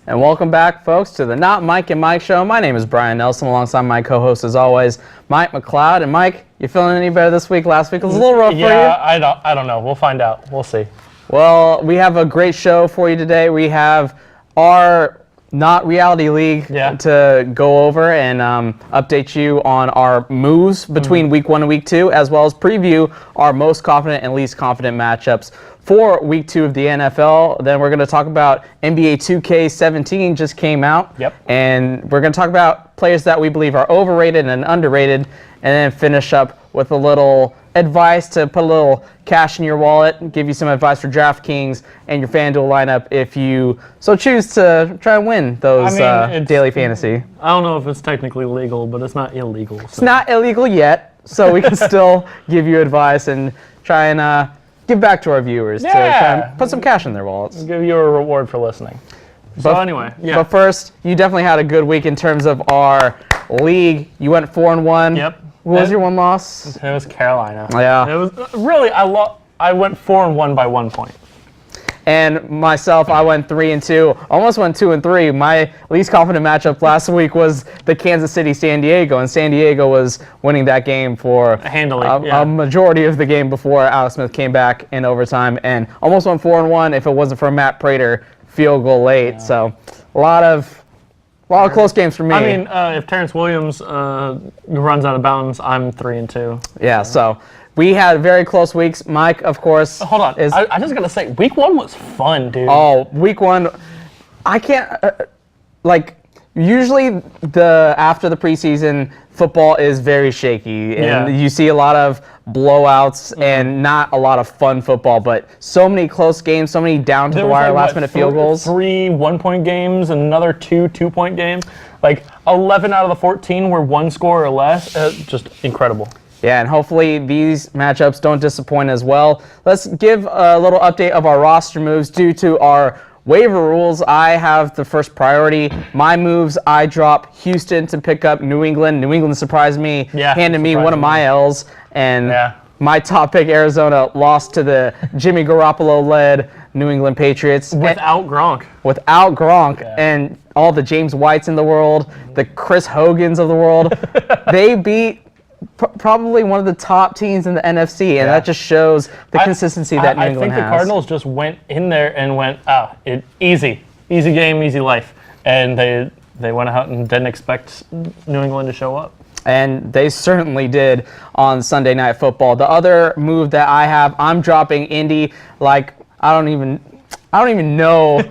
And welcome back, folks, to the Not Mike and Mike Show. My name is Brian Nelson, alongside my co-host, as always, Mike McLeod. And Mike, you feeling any better this week? Last week was a little rough for you. Yeah, I don't know. We'll find out. We'll see. Well, we have a great show for you today. We have our Not Reality League to go over and update you on our moves between Week 1 and Week 2, as well as preview our most confident and least confident matchups for Week 2 of the NFL. Then we're going to talk about NBA 2K17 just came out. And we're going to talk about players that we believe are overrated and underrated, and then finish up with a little advice to put a little cash in your wallet, give you some advice for DraftKings and your FanDuel lineup if you so choose to try and win those daily fantasy. I don't know if it's technically legal, but it's not illegal. So. It's not illegal yet, so we can still give you advice and try and give back to our viewers to try and put some cash in their wallets. I'll give you a reward for listening. So anyway, But first, you definitely had a good week in terms of our league. You went 4-1. Yep. What was your one loss? It was Carolina. Yeah. It was really I went 4-1 by 1 point. And myself, I went 3-2. Almost went 2-3. My least confident matchup last week was the Kansas City San Diego, and San Diego was winning that game for handily, a majority of the game before Alex Smith came back in overtime, and almost went 4-1 if it wasn't for Matt Prater field goal late. So a lot of close games for me. I mean, if Terrence Williams runs out of bounds, I'm 3-2. Yeah. So we had very close weeks. Mike, of course. Hold on. I just gotta say, Week 1 was fun, dude. Oh, Week 1, I can't usually after the preseason, football is very shaky, and you see a lot of blowouts and not a lot of fun football, but so many close games, so many down to the wire last minute field goals. 3 1-point games and another 2 2-point games. Like 11 out of the 14 were 1 score or less. Just incredible. Yeah, and hopefully these matchups don't disappoint as well. Let's give a little update of our roster moves due to our waiver rules. I have the first priority. My moves, I drop Houston to pick up New England. New England surprised me, handed me one of my L's, and my top pick, Arizona, lost to the Jimmy Garoppolo-led New England Patriots. Without Gronk. Without Gronk and all the James Whites in the world, the Chris Hogans of the world. They beat probably one of the top teams in the NFC, and that just shows the consistency that New England has. I think the Cardinals just went in there and went, easy game, easy life, and they went out and didn't expect New England to show up. And they certainly did on Sunday Night Football. The other move that I have, I'm dropping Indy. Like, I don't even know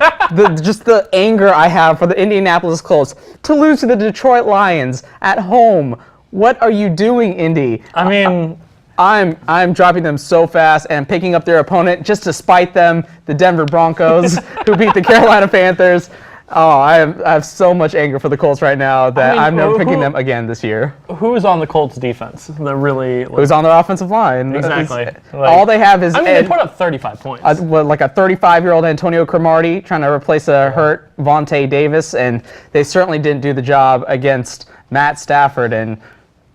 just the anger I have for the Indianapolis Colts to lose to the Detroit Lions at home. What are you doing, Indy? I mean, I'm dropping them so fast and picking up their opponent just to spite them, the Denver Broncos, who beat the Carolina Panthers. Oh, I have so much anger for the Colts right now that I'm never picking them again this year. Who's on the Colts defense? They're really who's on their offensive line? Exactly. All they have is they put up 35 points. Like a 35-year-old Antonio Cromartie trying to replace a hurt Vontae Davis, and they certainly didn't do the job against Matt Stafford. And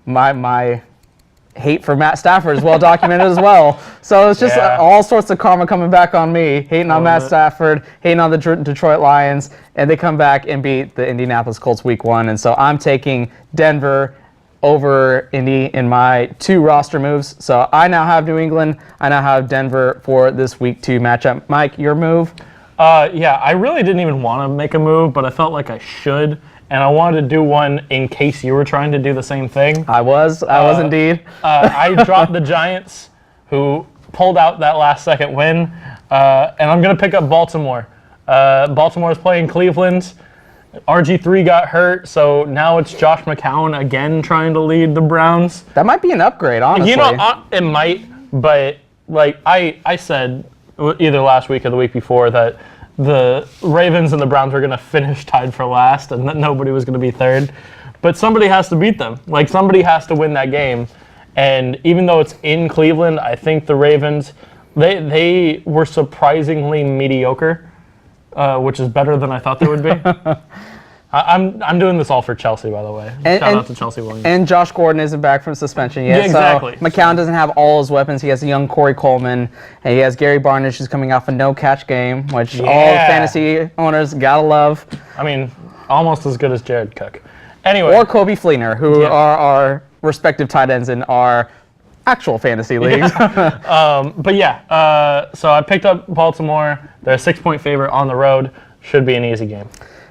my hate for Matt Stafford is well documented as well. So it's just all sorts of karma coming back on me, hating on Matt Stafford, hating on the Detroit Lions, and they come back and beat the Indianapolis Colts Week 1. And so I'm taking Denver over Indy in my 2 roster moves. So I now have New England. I now have Denver for this Week 2 matchup. Mike, your move? I really didn't even want to make a move, but I felt like I should. And I wanted to do one in case you were trying to do the same thing. I was indeed. I dropped the Giants, who pulled out that last-second win, and I'm going to pick up Baltimore. Baltimore is playing Cleveland. RG3 got hurt, so now it's Josh McCown again trying to lead the Browns. That might be an upgrade, honestly. It might, but like I said either last week or the week before that the Ravens and the Browns were going to finish tied for last and that nobody was going to be third. But somebody has to beat them. Like, somebody has to win that game. And even though it's in Cleveland, I think the Ravens, they were surprisingly mediocre, which is better than I thought they would be. I'm doing this all for Chelsea, by the way. Shout out to Chelsea Williams. And Josh Gordon isn't back from suspension yet. Yeah, exactly. So McLeod doesn't have all his weapons. He has a young Corey Coleman, and he has Gary Barnish, who's coming off a no-catch game, which all fantasy owners gotta love. I mean, almost as good as Jared Cook. Anyway. Or Kobe Fleener, who are our respective tight ends in our actual fantasy leagues. But yeah, so I picked up Baltimore. They're a 6-point favorite on the road. Should be an easy game.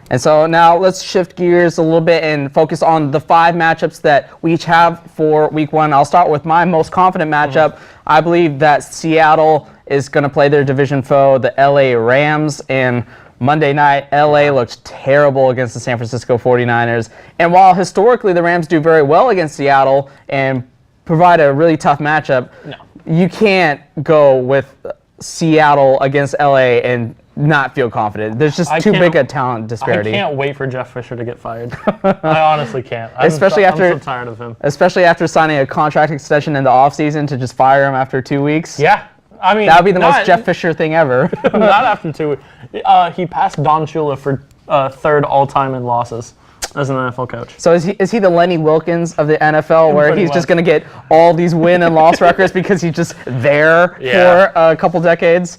And so now let's shift gears a little bit and focus on the 5 matchups that we each have for week 1. I'll start with my most confident matchup. I believe that Seattle is going to play their division foe, the LA Rams, and Monday night, LA looked terrible against the San Francisco 49ers. And while historically the Rams do very well against Seattle and provide a really tough matchup, you can't go with Seattle against LA and not feel confident. There's just too big a talent disparity. I can't wait for Jeff Fisher to get fired. I honestly can't. I'm so tired of him. Especially after signing a contract extension in the offseason to just fire him after 2 weeks. Yeah. I mean, that would be the most Jeff Fisher thing ever. Not after 2 weeks. He passed Don Shula for 3rd all-time in losses as an NFL coach. So is he the Lenny Wilkins of the NFL, where he's just going to get all these win and loss records because he's just there for a couple decades?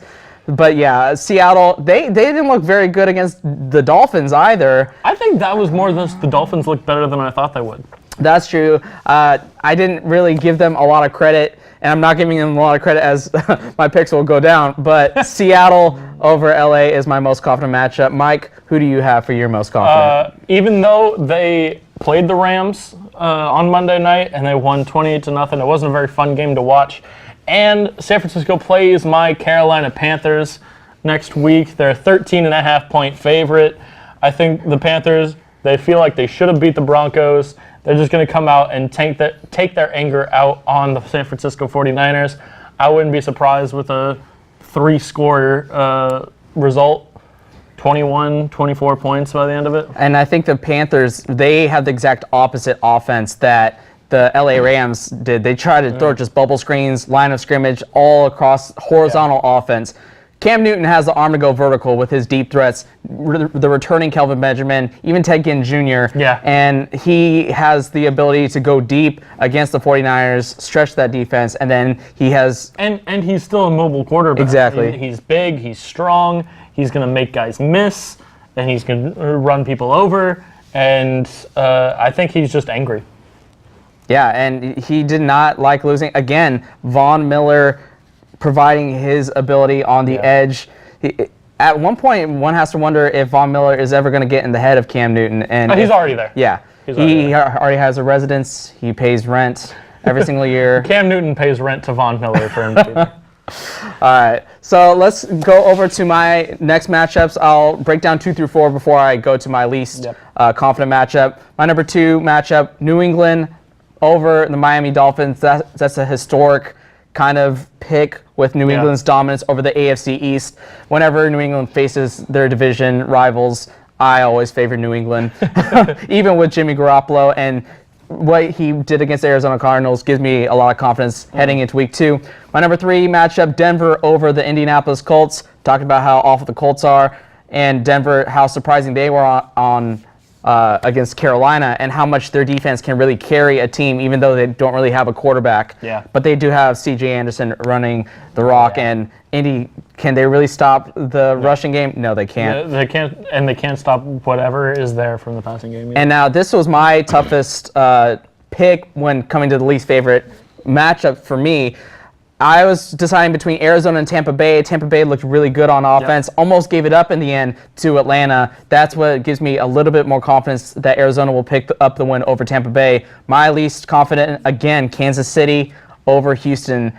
But yeah, Seattle, they didn't look very good against the Dolphins either. I think that was more than the Dolphins looked better than I thought they would. That's true. I didn't really give them a lot of credit, and I'm not giving them a lot of credit as my picks will go down. But Seattle over LA is my most confident matchup. Mike, who do you have for your most confident? Even though they played the Rams on Monday night and they won 28-0, it wasn't a very fun game to watch. And San Francisco plays my Carolina Panthers next week. They're a 13.5-point favorite. I think the Panthers, they feel like they should have beat the Broncos. They're just going to come out and take their anger out on the San Francisco 49ers. I wouldn't be surprised with a 3-score result, 21, 24 points by the end of it. And I think the Panthers, they have the exact opposite offense that the LA Rams did. They tried to throw just bubble screens, line of scrimmage, all across horizontal offense. Cam Newton has the arm to go vertical with his deep threats, the returning Kelvin Benjamin, even Ted Ginn Jr. Yeah. And he has the ability to go deep against the 49ers, stretch that defense, and then he has... And he's still a mobile quarterback. Exactly. He's big, he's strong, he's going to make guys miss, and he's going to run people over, and I think he's just angry. Yeah, and he did not like losing. Again, Von Miller providing his ability on the edge. At one point, one has to wonder if Von Miller is ever going to get in the head of Cam Newton. And he's already there. Yeah, he already has a residence. He pays rent every single year. Cam Newton pays rent to Von Miller for him to be there. All right, so let's go over to my next matchups. I'll break down 2 through 4 before I go to my least confident matchup. My number 2 matchup, New England over the Miami Dolphins. That's a historic kind of pick with New England's dominance over the AFC East. Whenever New England faces their division rivals, I always favor New England, even with Jimmy Garoppolo. And what he did against the Arizona Cardinals gives me a lot of confidence heading into week 2. My number 3 matchup, Denver over the Indianapolis Colts. Talked about how awful the Colts are, and Denver, how surprising they were on against Carolina, and how much their defense can really carry a team, even though they don't really have a quarterback. Yeah. But they do have C.J. Anderson running the rock, and Indy, can they really stop the rushing game? No, they can't. They can't, and they can't stop whatever is there from the passing game. And now this was my toughest pick when coming to the least favorite matchup for me. I was deciding between Arizona and Tampa Bay. Tampa Bay looked really good on offense, almost gave it up in the end to Atlanta. That's what gives me a little bit more confidence that Arizona will pick up the win over Tampa Bay. My least confident, again, Kansas City over Houston.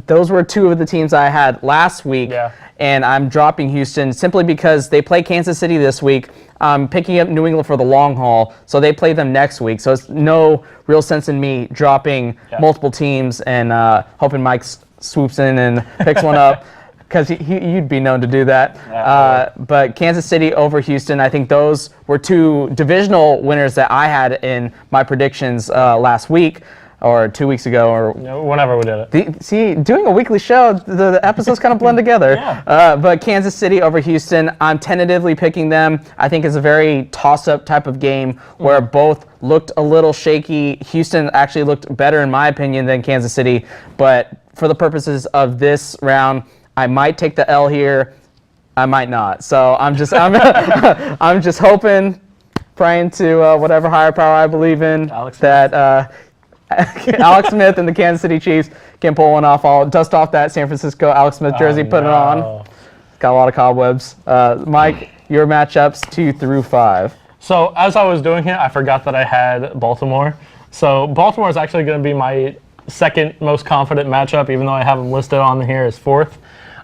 Those were 2 of the teams I had last week, and I'm dropping Houston simply because they play Kansas City this week. I'm picking up New England for the long haul, so they play them next week. So it's no real sense in me dropping multiple teams and hoping Mike swoops in and picks one up, because you'd be known to do that. But Kansas City over Houston, I think those were 2 divisional winners that I had in my predictions last week. or 2 weeks ago, or whenever we did it. See, doing a weekly show, the episodes kind of blend together. Yeah. But Kansas City over Houston, I'm tentatively picking them. I think it's a very toss-up type of game where both looked a little shaky. Houston actually looked better, in my opinion, than Kansas City. But for the purposes of this round, I might take the L here. I might not. So I'm just hoping, praying to whatever higher power I believe in, that Alex Smith and the Kansas City Chiefs can pull one off. I'll dust off that San Francisco Alex Smith jersey, put it on. Got a lot of cobwebs. Mike, your matchups 2 through 5. So as I was doing it, I forgot that I had Baltimore. So Baltimore is actually going to be my second most confident matchup, even though I have them listed on here as 4th.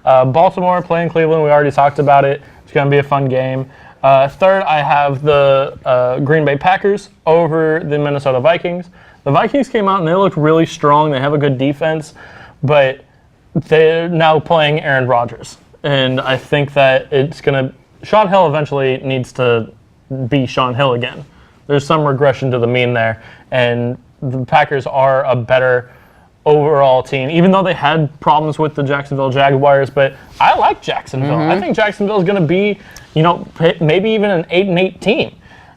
Baltimore playing Cleveland, we already talked about it. It's going to be a fun game. Third, I have the Green Bay Packers over the Minnesota Vikings. The Vikings came out and they looked really strong. They have a good defense, but they're now playing Aaron Rodgers. And I think that it's going to... Sean Hill eventually needs to be Sean Hill again. There's some regression to the mean there. And the Packers are a better overall team, even though they had problems with the Jacksonville Jaguars. But I like Jacksonville. I think Jacksonville is going to be, maybe even an 8-8 team.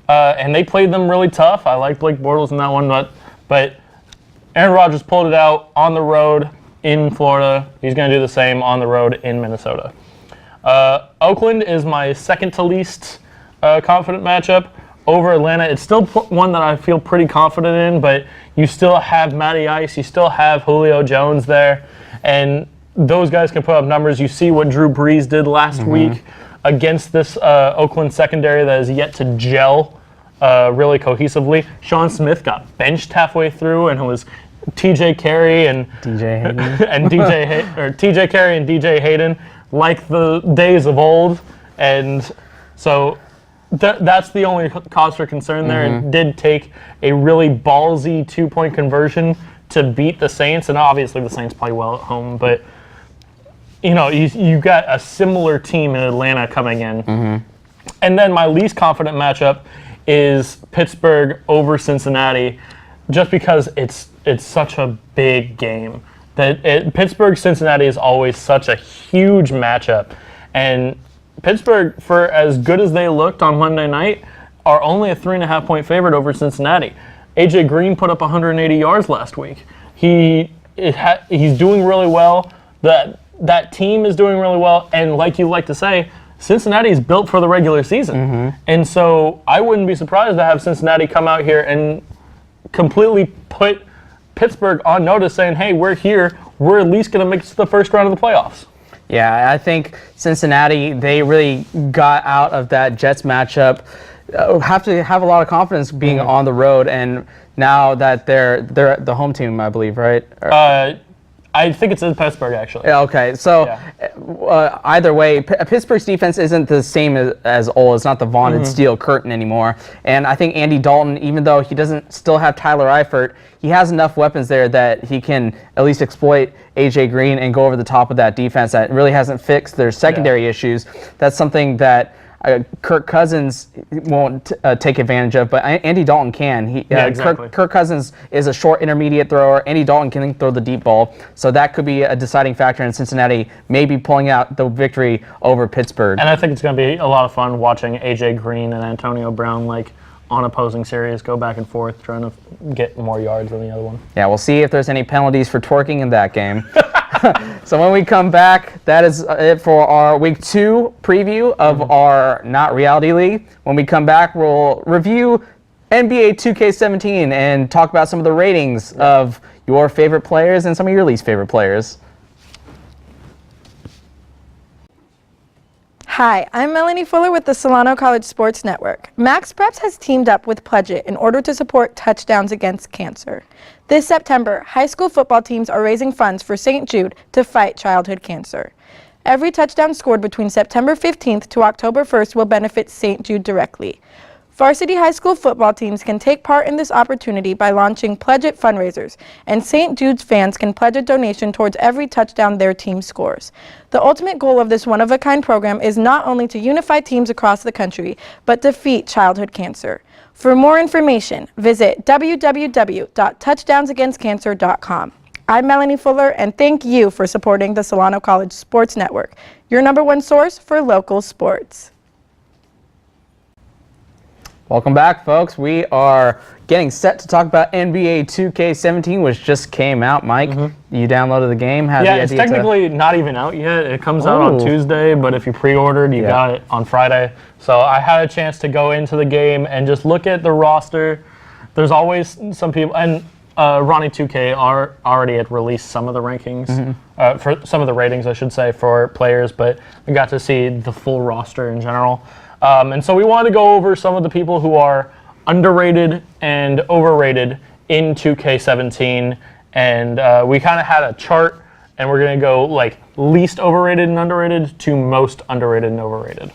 And they played them really tough. I like Blake Bortles in that one, but Aaron Rodgers pulled it out on the road in Florida. He's going to do the same on the road in Minnesota. Oakland is my second to least confident matchup over Atlanta. It's still one that I feel pretty confident in, but you still have Matty Ice, you still have Julio Jones there, and those guys can put up numbers. You see what Drew Brees did last week against this Oakland secondary that is yet to gel really cohesively. Sean Smith got benched halfway through, and it was TJ Carey and TJ Carey and DJ Hayden like the days of old, and so that's the only cause for concern there. It did take a really ballsy 2-point conversion to beat the Saints, and obviously the Saints play well at home, but you got a similar team in Atlanta coming in. And then my least confident matchup is Pittsburgh over Cincinnati, just because it's such a big game. Pittsburgh-Cincinnati is always such a huge matchup, and Pittsburgh, for as good as they looked on Monday night, are only a 3.5-point favorite over Cincinnati. AJ Green put up 180 yards last week. He's doing really well. That team is doing really well, and like you like to say, Cincinnati is built for the regular season. And so I wouldn't be surprised to have Cincinnati come out here and completely put Pittsburgh on notice, saying, hey, we're here. We're at least going to make it to the first round of the playoffs. Yeah, I think Cincinnati, they really got out of that Jets matchup. Have to have a lot of confidence being on the road, and now that they're the home team, I believe, right? I think it's in Pittsburgh, actually. Yeah, okay. So either way, Pittsburgh's defense isn't the same as old. It's not the vaunted steel curtain anymore. And I think Andy Dalton, even though he doesn't still have Tyler Eifert, he has enough weapons there that he can at least exploit AJ Green and go over the top of that defense that really hasn't fixed their secondary issues. That's something that Kirk Cousins won't take advantage of, but Andy Dalton can. Exactly. Kirk Cousins is a short intermediate thrower. Andy Dalton can throw the deep ball, so that could be a deciding factor in Cincinnati maybe pulling out the victory over Pittsburgh. And I think it's going to be a lot of fun watching AJ Green and Antonio Brown on opposing series go back and forth trying to get more yards than the other one. Yeah, we'll see if there's any penalties for twerking in that game. So when we come back, that is it for our Week 2 preview of our Not Reality League. When we come back, we'll review NBA 2K17 and talk about some of the ratings of your favorite players and some of your least favorite players. Hi, I'm Melanie Fuller with the Solano College Sports Network. Max Preps has teamed up with Pledge It in order to support Touchdowns Against Cancer. This September, high school football teams are raising funds for St. Jude to fight childhood cancer. Every touchdown scored between September 15th to October 1st will benefit St. Jude directly. Varsity high school football teams can take part in this opportunity by launching Pledge It fundraisers, and St. Jude's fans can pledge a donation towards every touchdown their team scores. The ultimate goal of this one-of-a-kind program is not only to unify teams across the country, but defeat childhood cancer. For more information, visit www.touchdownsagainstcancer.com. I'm Melanie Fuller, and thank you for supporting the Solano College Sports Network, your #1 source for local sports. Welcome back, folks. We are getting set to talk about NBA 2K17, which just came out. Mike, you downloaded the game? It's technically not even out yet. It comes out on Tuesday, but if you pre-ordered, you got it on Friday. So I had a chance to go into the game and just look at the roster. There's always some people, and Ronnie 2K already had released some of the rankings, for some of the ratings, I should say, for players, but we got to see the full roster in general. And so we wanted to go over some of the people who are underrated and overrated in 2K17. And we kind of had a chart, and we're going to go like least overrated and underrated to most underrated and overrated.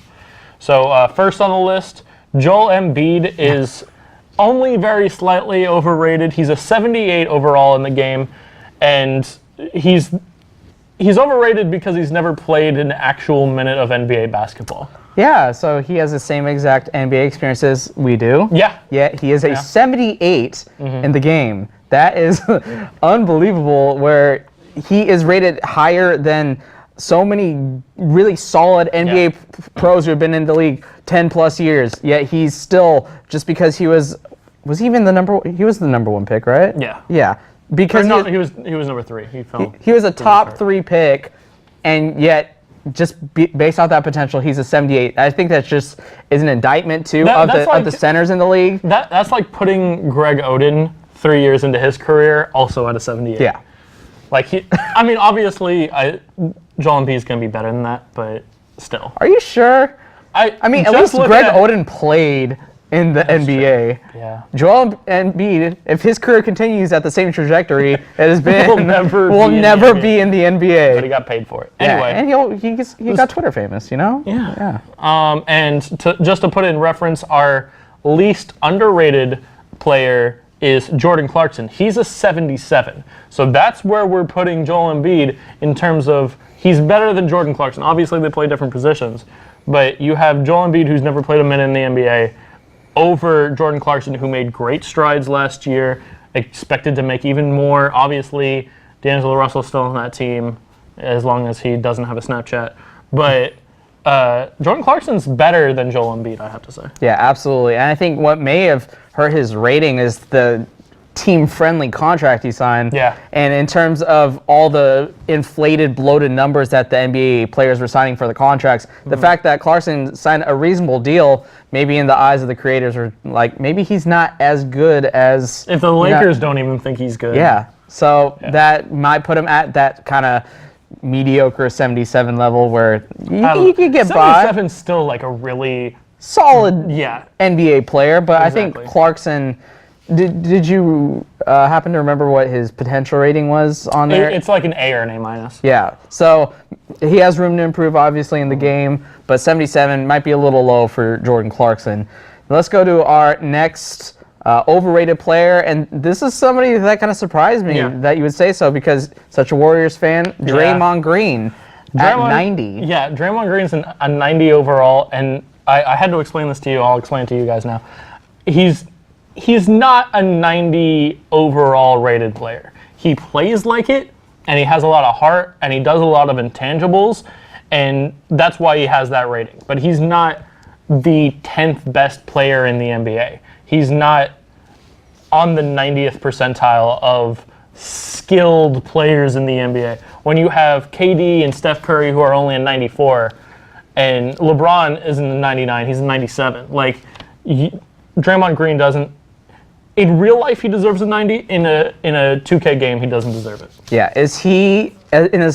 So first on the list, Joel Embiid is only very slightly overrated. He's a 78 overall in the game, and he's overrated because he's never played an actual minute of NBA basketball. Yeah, so he has the same exact NBA experience as we do. Yeah. Yet he is a 78 in the game. That is unbelievable, where he is rated higher than so many really solid NBA pros who have been in the league 10 plus years. Yet he's still, just because he was he even the he was the #1 pick, right? Yeah. Yeah. Because he was number 3. He was a top 3 pick, and yet just based off that potential, he's a 78. I think that just is an indictment too of the centers in the league. That's like putting Greg Oden 3 years into his career also at a 78. Yeah. Like obviously, Joel Embiid is going to be better than that, but still. Are you sure? I mean, at least Greg Oden played in the NBA. True. Yeah. Joel Embiid, if his career continues at the same trajectory it has been, will never be in the NBA. But he got paid for it. Anyway. And he got Twitter famous, you know? Yeah. And just to put it in reference, our least underrated player is Jordan Clarkson. He's a 77. So that's where we're putting Joel Embiid in terms of he's better than Jordan Clarkson. Obviously, they play different positions. But you have Joel Embiid, who's never played a minute in the NBA, over Jordan Clarkson, who made great strides last year, expected to make even more. Obviously, D'Angelo Russell's still on that team, as long as he doesn't have a Snapchat. But Jordan Clarkson's better than Joel Embiid, I have to say. Yeah, absolutely. And I think what may have hurt his rating is the team-friendly contract he signed. Yeah. And in terms of all the inflated, bloated numbers that the NBA players were signing for the contracts, the fact that Clarkson signed a reasonable deal, maybe in the eyes of the creators, were like, maybe he's not as good as... If the Lakers don't even think he's good. Yeah. So that might put him at that kind of mediocre 77 level where you could get by. 77's still like a really... solid NBA player, but Exactly. I think Clarkson... Did you happen to remember what his potential rating was on there? It's like an A or an A-. Yeah, so he has room to improve, obviously, in the game, but 77 might be a little low for Jordan Clarkson. Let's go to our next overrated player, and this is somebody that kind of surprised me that you would say so, because such a Warriors fan, Draymond Green at 90. Yeah, Draymond Green's a 90 overall, and I had to explain this to you. I'll explain it to you guys now. He's not a 90 overall rated player. He plays like it, and he has a lot of heart, and he does a lot of intangibles, and that's why he has that rating. But he's not the 10th best player in the NBA. He's not on the 90th percentile of skilled players in the NBA. When you have KD and Steph Curry, who are only a 94, and LeBron is in the 99, he's a 97. Like, Draymond Green doesn't. In real life, he deserves a 90. In a 2K game, he doesn't deserve it. Yeah, is he in a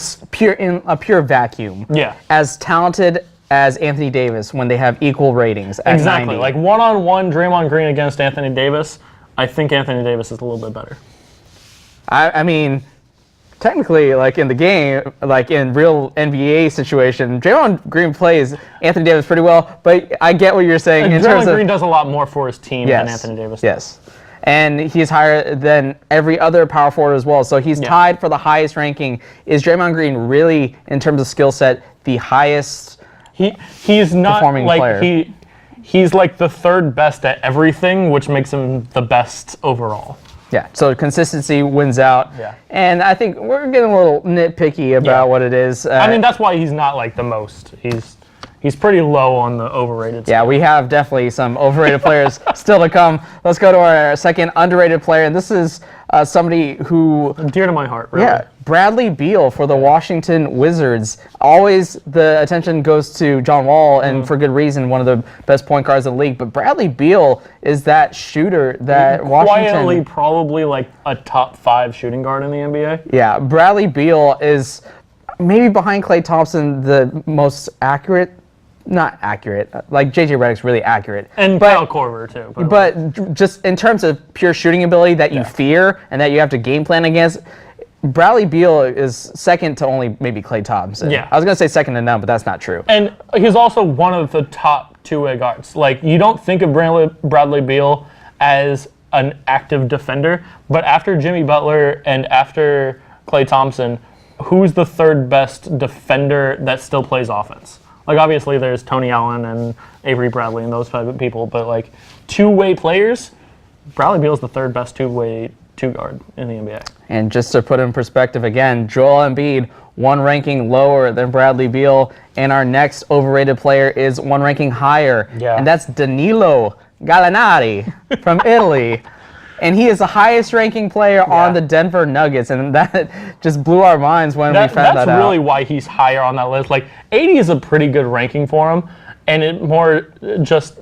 pure vacuum? Yeah. As talented as Anthony Davis when they have equal ratings at exactly. 90. Like one-on-one Draymond Green against Anthony Davis, I think Anthony Davis is a little bit better. I mean, technically, like in the game, like in real NBA situation, Draymond Green plays Anthony Davis pretty well, but I get what you're saying. Draymond Green does a lot more for his team than Anthony Davis does. Yes. And he's higher than every other power forward as well. So he's tied for the highest ranking. Is Draymond Green really, in terms of skill set, the highest he's not performing like player? he's like the third best at everything, which makes him the best overall. Yeah, so consistency wins out. Yeah. And I think we're getting a little nitpicky about what it is. I mean, that's why he's not like the most. He's pretty low on the overrated Yeah, scale. we have definitely some overrated players still to come. Let's go to our second underrated player, and this is somebody who... Dear to my heart, really. Yeah, Bradley Beal for the Washington Wizards. Always the attention goes to John Wall, and for good reason, one of the best point guards in the league. But Bradley Beal is that shooter that Washington... Quietly probably like a top 5 shooting guard in the NBA. Yeah, Bradley Beal is maybe behind Klay Thompson the most accurate. Not accurate. Like JJ Redick's really accurate. And Kyle Korver too. But just in terms of pure shooting ability that you fear and that you have to game plan against, Bradley Beal is second to only maybe Klay Thompson. Yeah. I was going to say second to none, but that's not true. And he's also one of the top two-way guards. Like, you don't think of Bradley Beal as an active defender, but after Jimmy Butler and after Klay Thompson, who's the third best defender that still plays offense? Like, obviously, there's Tony Allen and Avery Bradley and those type of people, but, like, two-way players, Bradley Beal's the third best two-way two-guard in the NBA. And just to put in perspective again, Joel Embiid, one ranking lower than Bradley Beal, and our next overrated player is one ranking higher, and that's Danilo Gallinari from Italy. And he is the highest ranking player on the Denver Nuggets, and that just blew our minds when we found that out. That's really why he's higher on that list. Like, 80 is a pretty good ranking for him, and it more just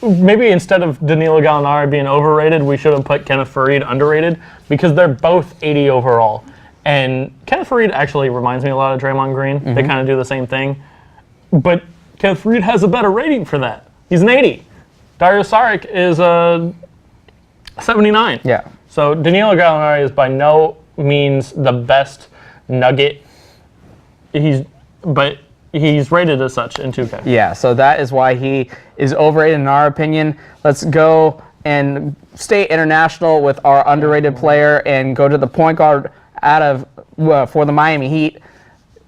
maybe instead of Danilo Gallinari being overrated, we should have put Kenneth Faried underrated because they're both 80 overall. And Kenneth Faried actually reminds me a lot of Draymond Green. They kind of do the same thing, but Kenneth Faried has a better rating for that. He's an 80. Dario Saric is a 79. Yeah. So Danilo Gallinari is by no means the best Nugget. But he's rated as such in 2K. Yeah, so that is why he is overrated in our opinion. Let's go and stay international with our underrated player and go to the point guard for the Miami Heat,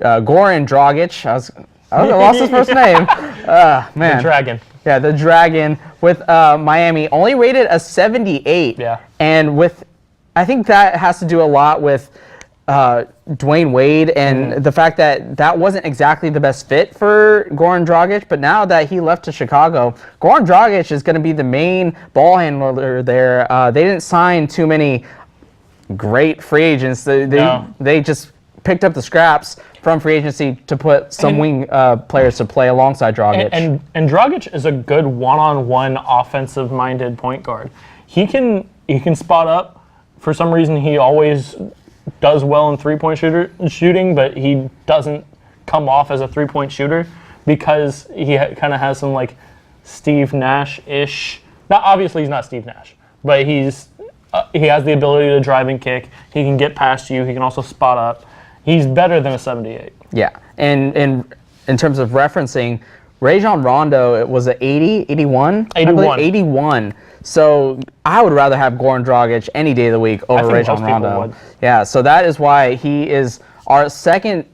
Goran Dragic. I lost his first name. Man. The Dragon. Yeah, the Dragon with Miami, only rated a 78. Yeah. And I think that has to do a lot with Dwayne Wade and the fact that wasn't exactly the best fit for Goran Dragic, but now that he left to Chicago, Goran Dragic is going to be the main ball handler there. They didn't sign too many great free agents. They just picked up the scraps from free agency to put some wing players to play alongside Dragic. And Dragic is a good one-on-one offensive-minded point guard. He can spot up. For some reason, he always does well in three-point shooting, but he doesn't come off as a three-point shooter because he kind of has some like Steve Nash-ish. Now, obviously, he's not Steve Nash, but he has the ability to drive and kick. He can get past you. He can also spot up. He's better than a 78. Yeah, and in terms of referencing, Rajon Rondo, it was an 80, 81? 81. So I would rather have Goran Dragic any day of the week over Rajon Rondo. Would. Yeah, so that is why he is our second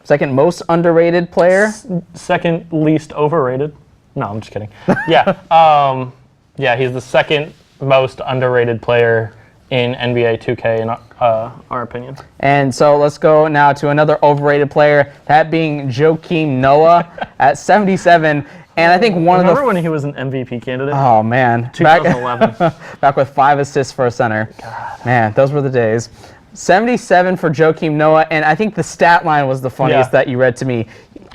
most underrated player. Second least overrated. No, I'm just kidding. Yeah, he's the second most underrated player in NBA 2K in our opinion. And so let's go now to another overrated player, that being Joakim Noah at 77. And I think Remember when he was an MVP candidate? Oh, man. 2011. Back with 5 assists for a center. God. Man, those were the days. 77 for Joakim Noah, and I think the stat line was the funniest that you read to me.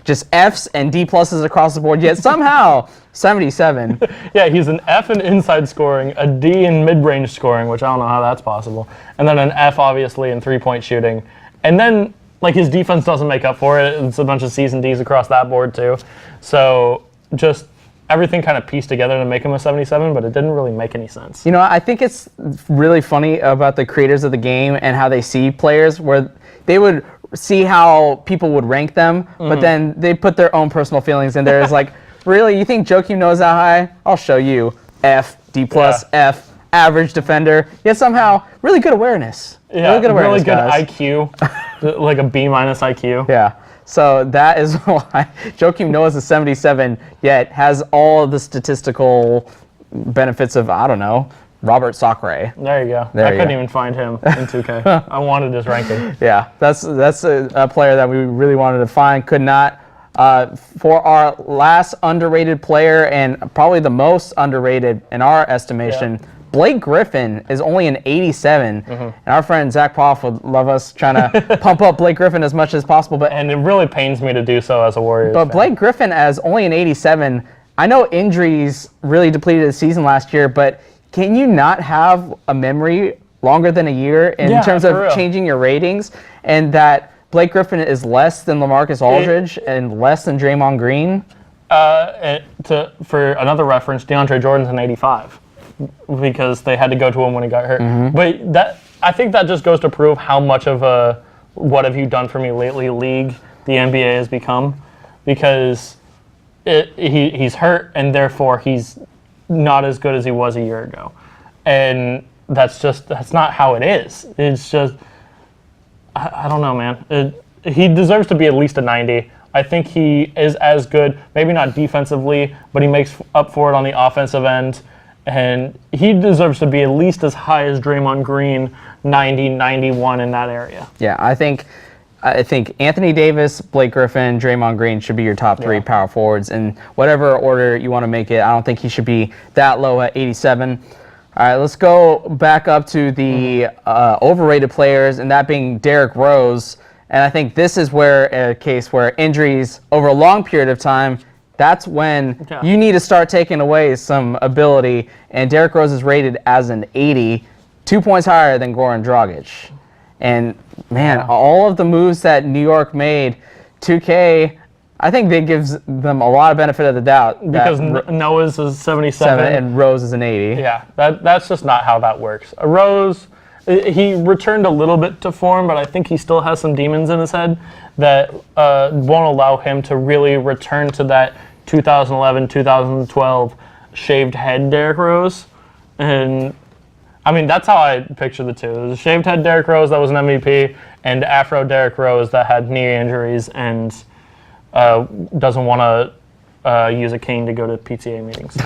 Just Fs and D pluses across the board, yet somehow 77. Yeah, he's an F in inside scoring, a D in mid-range scoring, which I don't know how that's possible, and then an F, obviously, in three-point shooting. And then, like, his defense doesn't make up for it. It's a bunch of Cs and Ds across that board, too. So just everything kind of pieced together to make him a 77, but it didn't really make any sense. You know, I think it's really funny about the creators of the game and how they see players, where they would see how people would rank them, but then they put their own personal feelings in there. It's like, really? You think Joakim Noah's that high? I'll show you. F, D plus, F, average defender. Yet somehow, really good awareness. Yeah, really good awareness, really good IQ, like a B minus IQ. Yeah. So that is why Joakim Noah's a 77, yet has all of the statistical benefits of, I don't know, Robert Sacre. There you go. I couldn't even find him in 2K. I wanted his ranking. Yeah, that's a player that we really wanted to find, could not. For our last underrated player, and probably the most underrated in our estimation, Blake Griffin is only an 87, and our friend Zach Poff would love us trying to pump up Blake Griffin as much as possible. And it really pains me to do so as a Warriors fan. Blake Griffin as only an 87, I know injuries really depleted the season last year, but can you not have a memory longer than a year in terms of changing your ratings? And that Blake Griffin is less than LaMarcus Aldridge and less than Draymond Green? For another reference, DeAndre Jordan's an 85 because they had to go to him when he got hurt. But I think that just goes to prove how much of a what have you done for me lately league the NBA has become, because he's hurt and therefore he's not as good as he was a year ago. And that's not how it is. It's just, I don't know, man. He deserves to be at least a 90. I think he is as good, maybe not defensively, but he makes up for it on the offensive end. And he deserves to be at least as high as Draymond Green, 90, 91 in that area. Yeah, I think Anthony Davis, Blake Griffin, Draymond Green should be your top three power forwards in whatever order you want to make it. I don't think he should be that low at 87. All right, let's go back up to the overrated players, and that being Derrick Rose. And I think this is where a case where injuries over a long period of time, that's when you need to start taking away some ability. And Derrick Rose is rated as an 80, 2 points higher than Goran Dragic. And man, all of the moves that New York made, 2K, I think that gives them a lot of benefit of the doubt. Because Noah's is 77 and Rose is an 80. Yeah, that's just not how that works. Rose, he returned a little bit to form, but I think he still has some demons in his head that won't allow him to really return to that 2011, 2012 shaved head Derrick Rose. And I mean, that's how I picture the two. There's a shaved head Derrick Rose that was an MVP, and Afro Derrick Rose that had knee injuries and doesn't want to use a cane to go to PTA meetings.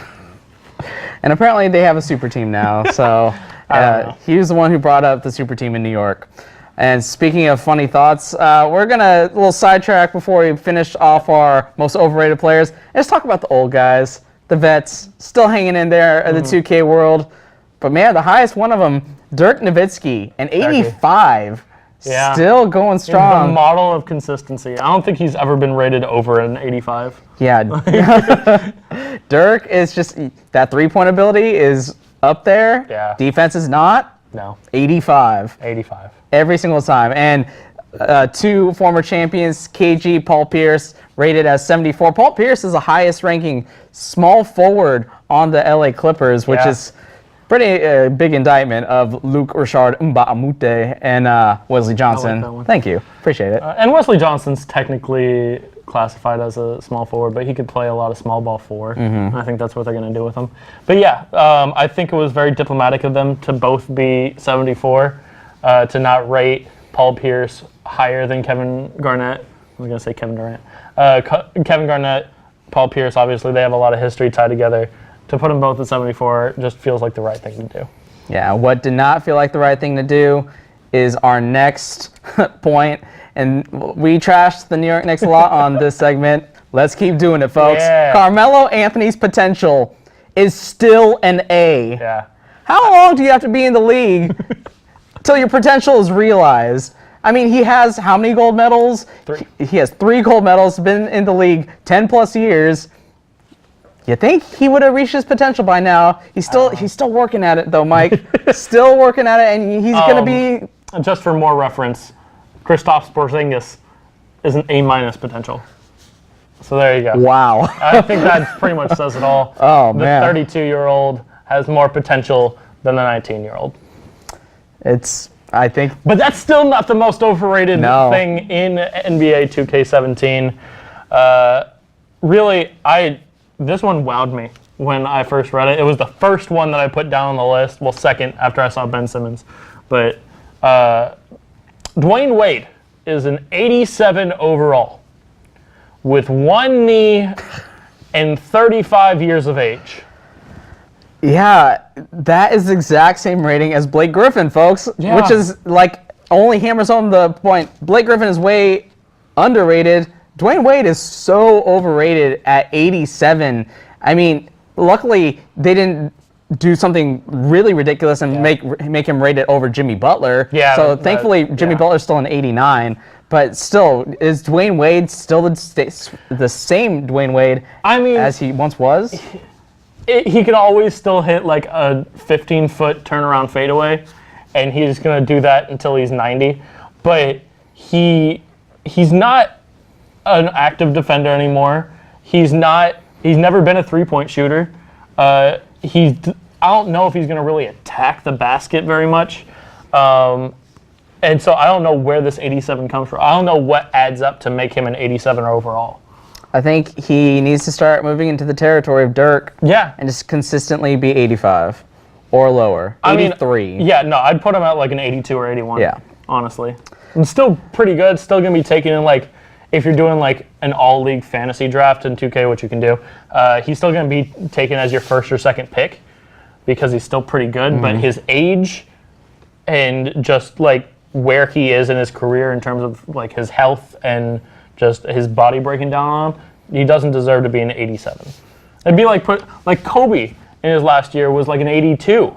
And apparently they have a super team now, so he was the one who brought up the super team in New York. And speaking of funny thoughts, we're going to a little sidetrack before we finish off our most overrated players. And let's talk about the old guys, the vets, still hanging in there in the 2K world. But man, the highest one of them, Dirk Nowitzki, an 85. Yeah. Still going strong. The model of consistency. I don't think he's ever been rated over an 85. Yeah. Dirk is just, that three-point ability is up there. Yeah. Defense is not. No. 85. 85. Every single time. And two former champions, KG, Paul Pierce, rated as 74. Paul Pierce is the highest ranking small forward on the LA Clippers, which is pretty big indictment of Luke Richard Mbamute and Wesley Johnson. I like that one. Thank you. Appreciate it. And Wesley Johnson's technically classified as a small forward, but he could play a lot of small ball forward. I think that's what they're going to do with him. But yeah, I think it was very diplomatic of them to both be 74, to not rate Paul Pierce higher than Kevin Garnett. I was going to say Kevin Durant. Kevin Garnett, Paul Pierce, obviously they have a lot of history tied together. To put them both at 74 just feels like the right thing to do. Yeah, what did not feel like the right thing to do is our next point. And we trashed the New York Knicks a lot on this segment. Let's keep doing it, folks. Yeah. Carmelo Anthony's potential is still an A. Yeah. How long do you have to be in the league till your potential is realized? I mean, he has how many gold medals? 3. He has 3 gold medals, been in the league 10 plus years. You think he would have reached his potential by now? He's still working at it though, Mike. Still working at it, and he's going to be. Just for more reference, Kristaps Porzingis is an A- potential. So there you go. Wow. I think that pretty much says it all. Oh, the man. The 32-year-old has more potential than the 19-year-old. I think. But that's still not the most overrated thing in NBA 2K17. Really, this one wowed me when I first read it. It was the first one that I put down on the list. Well, second after I saw Ben Simmons. But Dwayne Wade is an 87 overall. with one knee and 35 years of age. Yeah, that is the exact same rating as Blake Griffin, folks. Yeah. Which is only hammers home the point. Blake Griffin is way underrated. Dwayne Wade is so overrated at 87. I mean, luckily they didn't do something really ridiculous and make him rated over Jimmy Butler. Yeah. So thankfully Jimmy Butler's still an 89. But still, is Dwayne Wade still the same Dwayne Wade as he once was? He can always still hit like a 15-foot turnaround fadeaway, and he's going to do that until he's 90. But he's not an active defender anymore. He's never been a three-point shooter. I don't know if he's going to really attack the basket very much. And so I don't know where this 87 comes from. I don't know what adds up to make him an 87 overall. I think he needs to start moving into the territory of Dirk. Yeah. And just consistently be 85 or lower. 83. I'd put him at like an 82 or 81. Yeah. Honestly. And still pretty good. Still going to be taken in like, if you're doing like an all-league fantasy draft in 2K, which you can do, he's still going to be taken as your first or second pick because he's still pretty good. But his age and just like where he is in his career in terms of like his health and just his body breaking down on him, he doesn't deserve to be an 87. It'd be like Kobe in his last year was like an 82,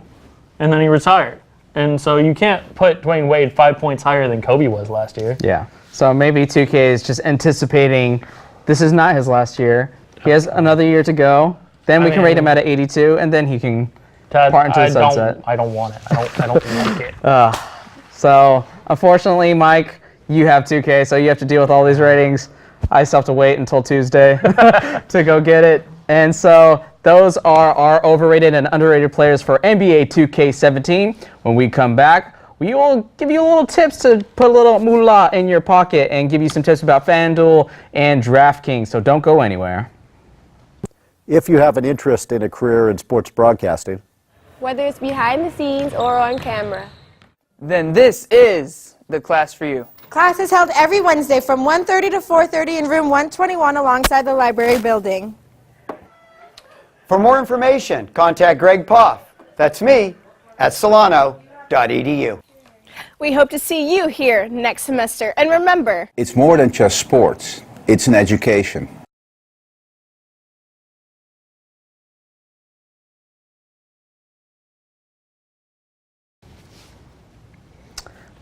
and then he retired. And so you can't put Dwayne Wade 5 points higher than Kobe was last year. Yeah. So maybe 2K is just anticipating this is not his last year. He has another year to go. Then we can rate him at an 82, and then he can part into the sunset. I don't want it. I don't like it. So unfortunately, Mike, you have 2K, so you have to deal with all these ratings. I still have to wait until Tuesday to go get it. And so those are our overrated and underrated players for NBA 2K17. When we come back, we will give you a little tips to put a little moolah in your pocket and give you some tips about FanDuel and DraftKings. So don't go anywhere. If you have an interest in a career in sports broadcasting, whether it's behind the scenes or on camera, then this is the class for you. Class is held every Wednesday from 1:30 to 4:30 in room 121 alongside the library building. For more information, contact Greg Poff. That's me at solano.edu. we hope to see you here next semester. And remember, It's more than just sports. It's an education.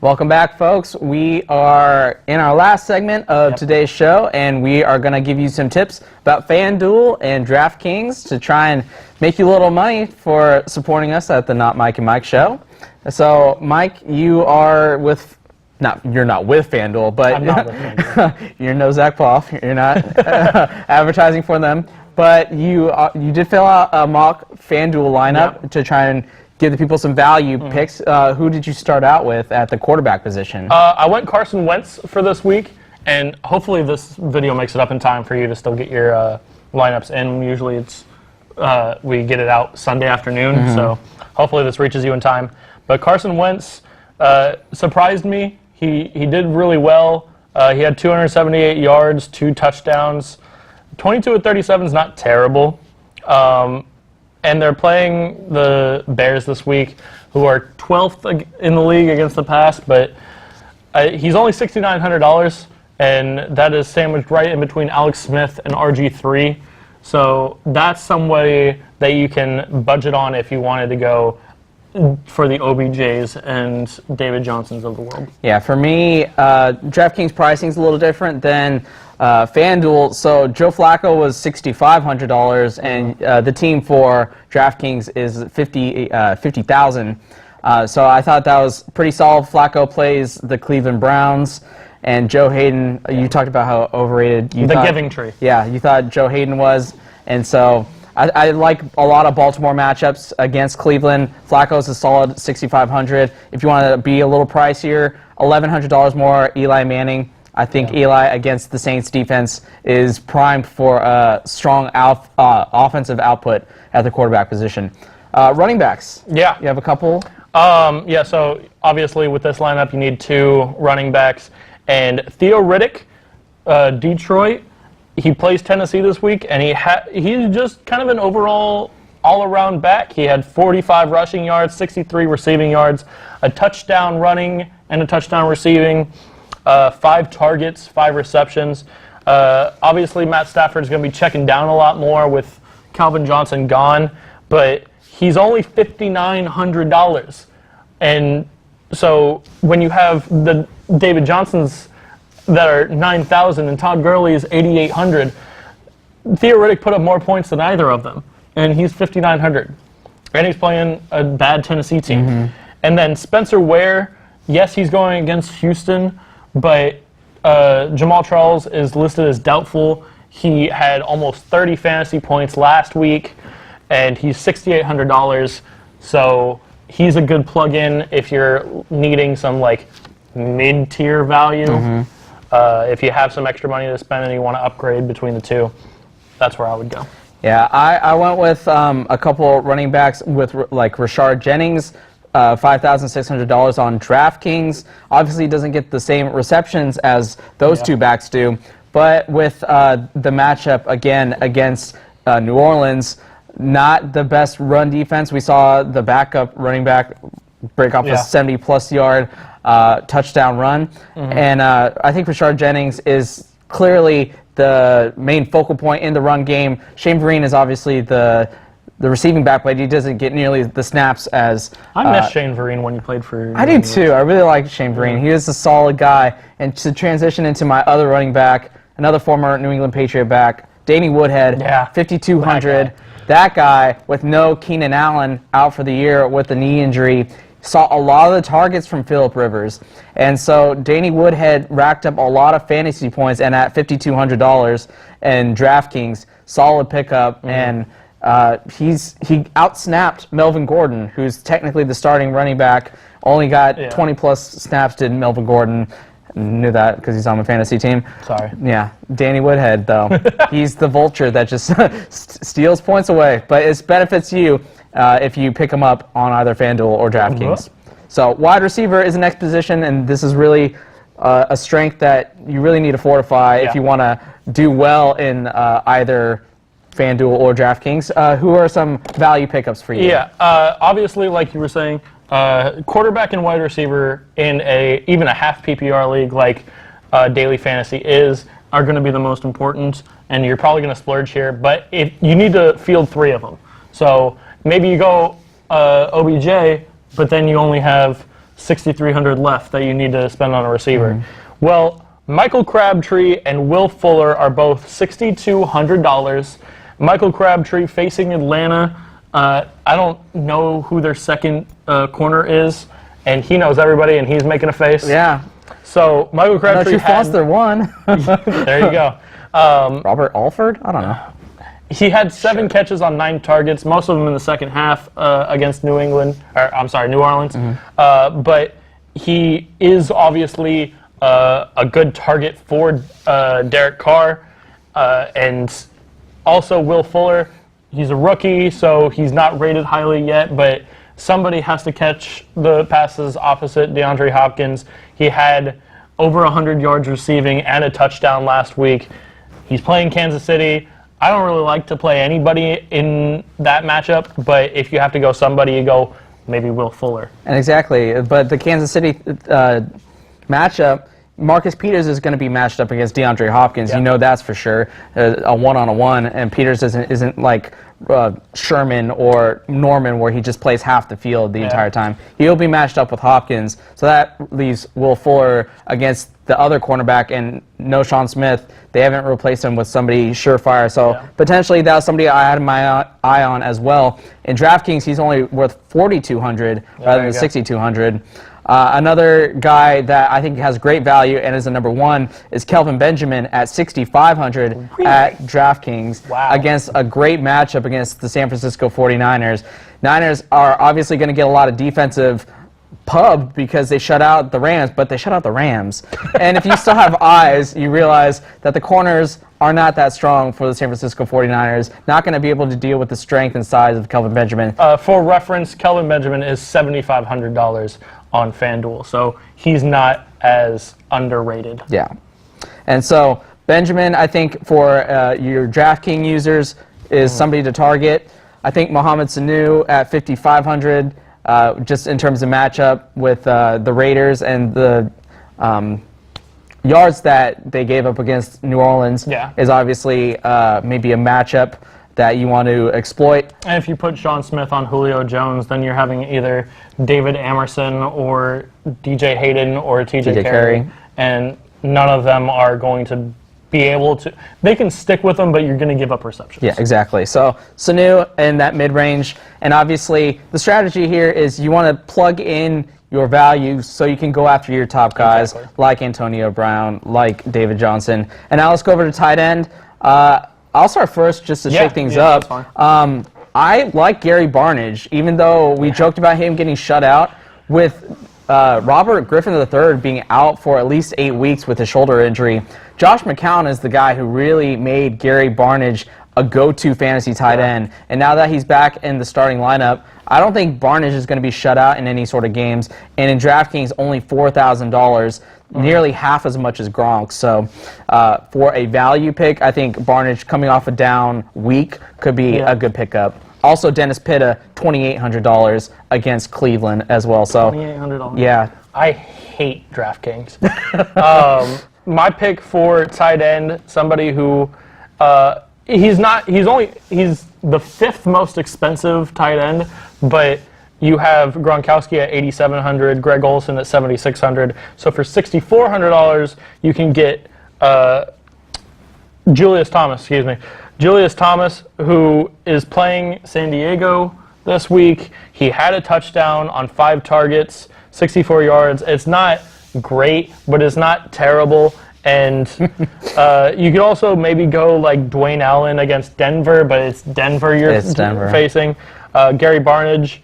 Welcome back, folks. We are in our last segment of today's show, and we are going to give you some tips about FanDuel and DraftKings to try and make you a little money for supporting us at the Not Mike and Mike show. So, Mike, you are with, you're not with FanDuel, but I'm not with FanDuel. you're no Zach Poff. You're not advertising for them, but you did fill out a mock FanDuel lineup to try and give the people some value picks. Who did you start out with at the quarterback position? I went Carson Wentz for this week, and hopefully this video makes it up in time for you to still get your lineups in. Usually it's we get it out Sunday afternoon, so hopefully this reaches you in time. But Carson Wentz surprised me. He did really well. He had 278 yards, 2 touchdowns. 22 of 37 is not terrible. And they're playing the Bears this week, who are 12th in the league against the pass, but he's only $6,900, and that is sandwiched right in between Alex Smith and RG3. So that's somebody that you can budget on if you wanted to go for the OBJs and David Johnsons of the world. Yeah, for me, DraftKings pricing is a little different than FanDuel. So Joe Flacco was $6,500, and the team for DraftKings is $50,000. So I thought that was pretty solid. Flacco plays the Cleveland Browns, and Joe Hayden. You talked about how overrated you thought. Giving tree. Yeah, you thought Joe Hayden was, and so I like a lot of Baltimore matchups against Cleveland. Flacco's a solid 6,500. If you want to be a little pricier, $1,100 more. Eli Manning. I think Eli against the Saints defense is primed for a strong offensive output at the quarterback position. Running backs. Yeah. You have a couple? So obviously with this lineup you need 2 running backs. And Theo Riddick, Detroit, he plays Tennessee this week, and he's just kind of an overall all-around back. He had 45 rushing yards, 63 receiving yards, a touchdown running, and a touchdown receiving, 5 targets, 5 receptions. Obviously, Matt Stafford's going to be checking down a lot more with Calvin Johnson gone, but he's only $5,900. And so when you have the David Johnsons that are $9,000 and Todd Gurley is $8,800, theoretically put up more points than either of them. And he's $5,900. And he's playing a bad Tennessee team. And then Spencer Ware, yes, he's going against Houston, but Jamal Charles is listed as doubtful. He had almost 30 fantasy points last week, and he's $6,800. So he's a good plug-in if you're needing some like mid-tier value. If you have some extra money to spend and you want to upgrade between the two, that's where I would go. Yeah, I went with a couple running backs with like Rashard Jennings, $5,600 on DraftKings. Obviously, he doesn't get the same receptions as those two backs do, but with the matchup again against New Orleans, not the best run defense. We saw the backup running back break off a 70-plus yard touchdown run, and I think Rashard Jennings is clearly the main focal point in the run game. Shane Vereen is obviously the receiving back, but he doesn't get nearly the snaps as... I miss Shane Vereen when he played for... I do too. I really like Shane Vereen. He is a solid guy. And to transition into my other running back, another former New England Patriot back, Danny Woodhead, $5,200. That guy, with no Keenan Allen out for the year with a knee injury, saw a lot of the targets from Phillip Rivers. And so Danny Woodhead racked up a lot of fantasy points, and at $5,200 in DraftKings, solid pickup, and he outsnapped Melvin Gordon, who's technically the starting running back. Only got 20-plus snaps to Melvin Gordon. Knew that because he's on my fantasy team. Sorry. Yeah, Danny Woodhead, though. He's the vulture that just steals points away. But it benefits you if you pick him up on either FanDuel or DraftKings. So wide receiver is the next position, and this is really a strength that you really need to fortify if you want to do well in either FanDuel or DraftKings. Who are some value pickups for you? Yeah, obviously, like you were saying, quarterback and wide receiver in even a half PPR league like Daily Fantasy are going to be the most important, and you're probably going to splurge here. But if you need to field 3 of them, so maybe you go OBJ, but then you only have $6,300 left that you need to spend on a receiver. Well, Michael Crabtree and Will Fuller are both $6,200. Michael Crabtree facing Atlanta. I don't know who their second corner is, and he knows everybody, and he's making a face. Yeah. So Michael Crabtree Foster won. There you go. Robert Alford? I don't know. He had 7 catches on 9 targets, most of them in the second half against New Orleans. But he is obviously a good target for Derek Carr, and also Will Fuller. He's a rookie, so he's not rated highly yet, but somebody has to catch the passes opposite DeAndre Hopkins. He had over 100 yards receiving and a touchdown last week. He's playing Kansas City. I don't really like to play anybody in that matchup, but if you have to go somebody, you go maybe Will Fuller. And exactly, but the Kansas City matchup, Marcus Peters is going to be matched up against DeAndre Hopkins. You know that's for sure. A one-on-one, and Peters isn't like Sherman or Norman where he just plays half the field the entire time. He'll be matched up with Hopkins, so that leaves Will Fuller against the other cornerback, and no Sean Smith. They haven't replaced him with somebody surefire, so potentially that was somebody I had my eye on as well. In DraftKings, he's only worth $4,200 rather than $6,200. Another guy that I think has great value and is the number 1 is Kelvin Benjamin at $6,500 at DraftKings against a great matchup against the San Francisco 49ers. Niners are obviously going to get a lot of defensive pub because they shut out the Rams, but they shut out the Rams. And if you still have eyes, you realize that the corners are not that strong for the San Francisco 49ers, not going to be able to deal with the strength and size of Kelvin Benjamin. For reference, Kelvin Benjamin is $7,500 on FanDuel, so he's not as underrated. Yeah. And so, Benjamin, I think for your DraftKings users, is somebody to target. I think Mohamed Sanu at 5,500, just in terms of matchup with the Raiders and the yards that they gave up against New Orleans is obviously maybe a matchup that you want to exploit. And if you put Sean Smith on Julio Jones, then you're having either David Amerson or DJ Hayden or TJ Carey. And none of them are going to be able to, they can stick with them, but you're going to give up receptions. Yeah, exactly. So Sanu in that mid-range. And obviously the strategy here is you want to plug in your value so you can go after your top guys like Antonio Brown, like David Johnson. And now let's go over to tight end. I'll start first just to shake things up. I like Gary Barnidge, even though we joked about him getting shut out with Robert Griffin III being out for at least 8 weeks with a shoulder injury. Josh McCown is the guy who really made Gary Barnidge a go-to fantasy tight end. And now that he's back in the starting lineup, I don't think Barnidge is going to be shut out in any sort of games. And in DraftKings, only $4,000, nearly half as much as Gronk. So for a value pick, I think Barnidge coming off a down week could be a good pickup. Also, Dennis Pitta, $2,800 against Cleveland as well. So $2,800. Yeah. I hate DraftKings. My pick for tight end, somebody who he's the fifth most expensive tight end, but you have Gronkowski at $8,700, Greg Olsen at $7,600. So for $6,400, you can get Julius Thomas, who is playing San Diego this week. He had a touchdown on 5 targets, 64 yards. It's not great, but it's not terrible. And you could also maybe go like Dwayne Allen against Denver, but it's Denver you're facing. Gary Barnidge,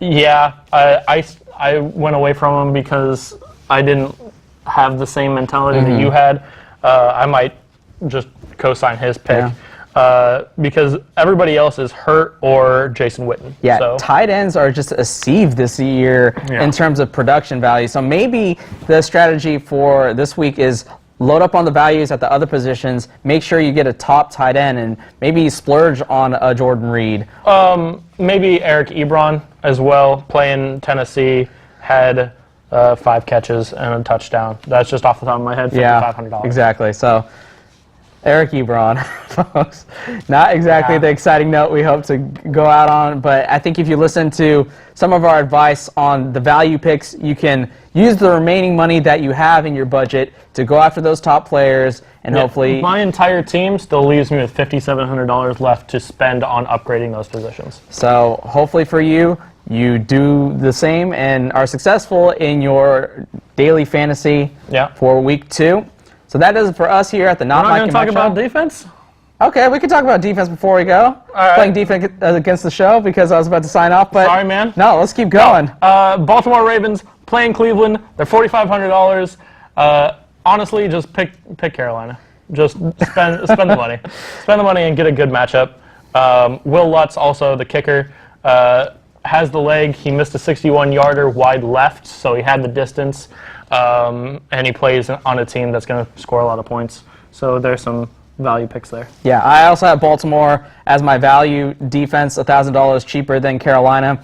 I went away from him because I didn't have the same mentality that you had. I might just co-sign his pick. Because everybody else is hurt or Jason Witten. Yeah, so tight ends are just a sieve this year in terms of production value. So maybe the strategy for this week is load up on the values at the other positions, make sure you get a top tight end, and maybe splurge on a Jordan Reed. Maybe Eric Ebron as well, playing Tennessee, had 5 catches and a touchdown. That's just off the top of my head, $5,500. Exactly. So Eric Ebron, folks, not exactly the exciting note we hope to go out on, but I think if you listen to some of our advice on the value picks, you can use the remaining money that you have in your budget to go after those top players and hopefully... My entire team still leaves me with $5,700 left to spend on upgrading those positions. So hopefully for you, you do the same and are successful in your daily fantasy for week 2. So that does it for us here at the Not Mike and Mike Show. We're not going to talk about defense? Okay, we can talk about defense before we go. Playing defense against the show because I was about to sign off. But sorry, man. No, let's keep going. Baltimore Ravens playing Cleveland. They're $4,500. Honestly, just pick Carolina. Just spend the money. Spend the money and get a good matchup. Will Lutz, also the kicker, has the leg. He missed a 61-yarder wide left, so he had the distance. And he plays on a team that's going to score a lot of points. So there's some value picks there. Yeah, I also have Baltimore as my value defense, $1,000 cheaper than Carolina.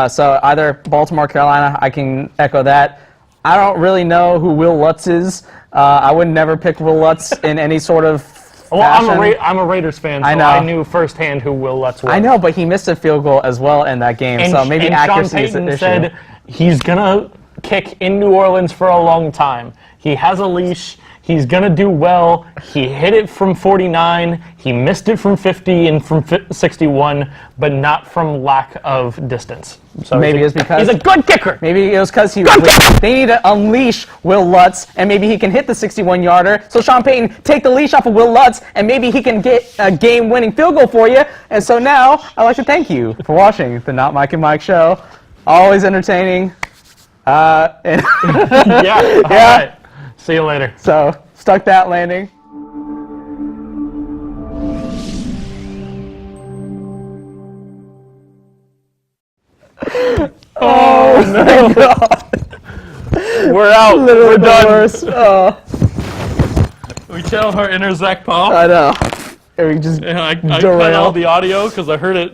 So either Baltimore or Carolina, I can echo that. I don't really know who Will Lutz is. I would never pick Will Lutz in any sort of fashion. I'm a Raiders fan, so I knew firsthand who Will Lutz was. I know, but he missed a field goal as well in that game, so maybe accuracy is an issue. Sean Payton said he's going to kick in New Orleans for a long time. He has a leash. He's going to do well. He hit it from 49. He missed it from 50 and from 61, but not from lack of distance. So maybe it's because he's a good kicker. Maybe it was because they need to unleash Will Lutz, and maybe he can hit the 61-yarder. So Sean Payton, take the leash off of Will Lutz, and maybe he can get a game-winning field goal for you. And so now I'd like to thank you for watching the Not Mike and Mike Show. Always entertaining. All right. See you later. So, stuck that landing. Oh my God. We're out. We're done. We channeled our inner Zach Pop. I know. And we just I cut derail. all the audio because I heard it.